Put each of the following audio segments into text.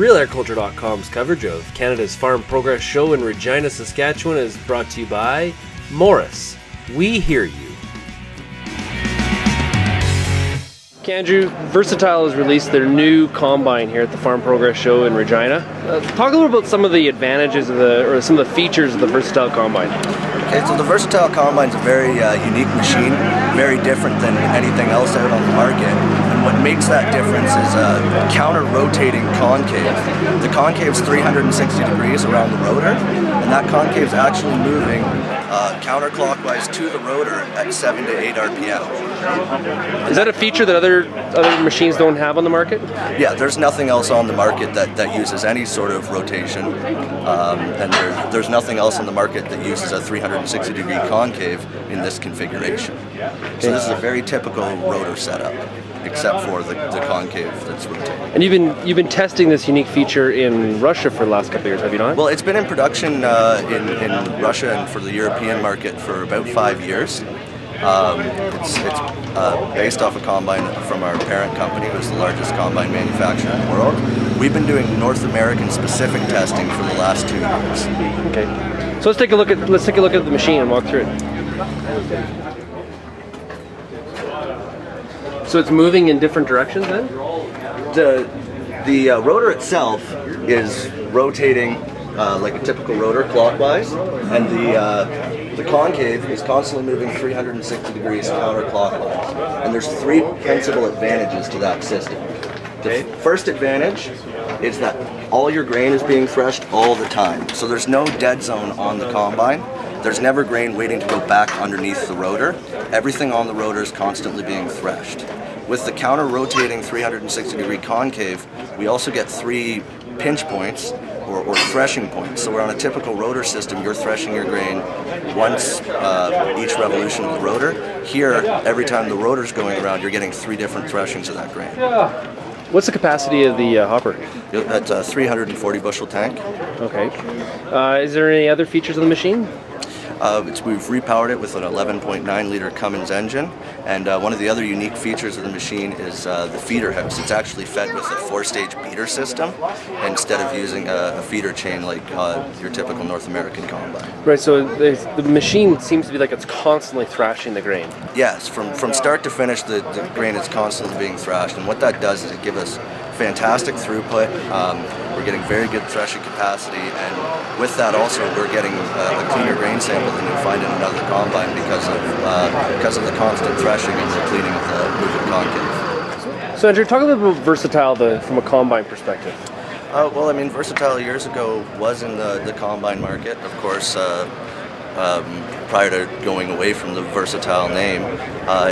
RealAgriculture.com's coverage of Canada's Farm Progress Show in Regina, Saskatchewan is brought to you by Morris. We hear you. Andrew, Versatile has released their new combine here at the Farm Progress Show in Regina. Talk a little about some of the advantages of or some of the features of the Versatile combine. Okay, so the Versatile combine is a very unique machine, very different than anything else out on the market. And what makes that difference is a counter-rotating concave. The concave is 360 degrees around the rotor, and that concave is actually moving counterclockwise to the rotor at 7 to 8 RPM. Is that a feature that other machines don't have on the market? Yeah, there's nothing else on the market that uses any sort of rotation, and there's nothing else on the market that uses a 360 degree concave in this configuration. So this is a very typical rotor setup, except for the concave that's rotating. And you've been testing this unique feature in Russia for the last couple of years, have you not? Well, it's been in production in Russia and for the European market for about 5 years. It's based off a combine from our parent company, who's the largest combine manufacturer in the world. We've been doing North American specific testing for the last 2 years. Okay, so let's take a look at the machine and walk through it. So it's moving in different directions then? The rotor itself is rotating like a typical rotor clockwise, and the concave is constantly moving 360 degrees counterclockwise. And there's 3 principal advantages to that system. The first advantage is that all your grain is being threshed all the time. So there's no dead zone on the combine. There's never grain waiting to go back underneath the rotor. Everything on the rotor is constantly being threshed. With the counter-rotating 360 degree concave, we also get 3 pinch points or threshing points. So we're on a typical rotor system, you're threshing your grain once each revolution of the rotor. Here, every time the rotor's going around, you're getting 3 different threshings of that grain. What's the capacity of the hopper? That's a 340 bushel tank. Okay. Is there any other features of the machine? We've repowered it with an 11.9 liter Cummins engine, and one of the other unique features of the machine is the feeder house. It's actually fed with a 4-stage beater system instead of using a feeder chain like your typical North American combine. Right, so the machine seems to be like it's constantly thrashing the grain. Yes, from start to finish the grain is constantly being thrashed, and what that does is it gives us fantastic throughput. We're getting very good threshing capacity, and with that also we're getting a cleaner grain sample than you'll find in another combine because of the constant threshing and the cleaning of the moving concave. So Andrew, talk a little bit about Versatile from a combine perspective. Well, I mean, Versatile years ago was in the combine market, of course. Prior to going away from the Versatile name,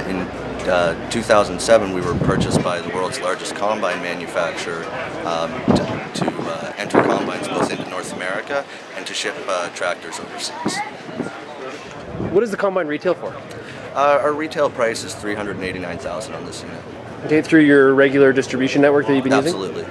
in 2007 we were purchased by the world's largest combine manufacturer to enter combines both into North America and to ship tractors overseas. What does the combine retail for? Our retail price is $389,000 on this unit. Okay, through your regular distribution network that you've been using? Absolutely.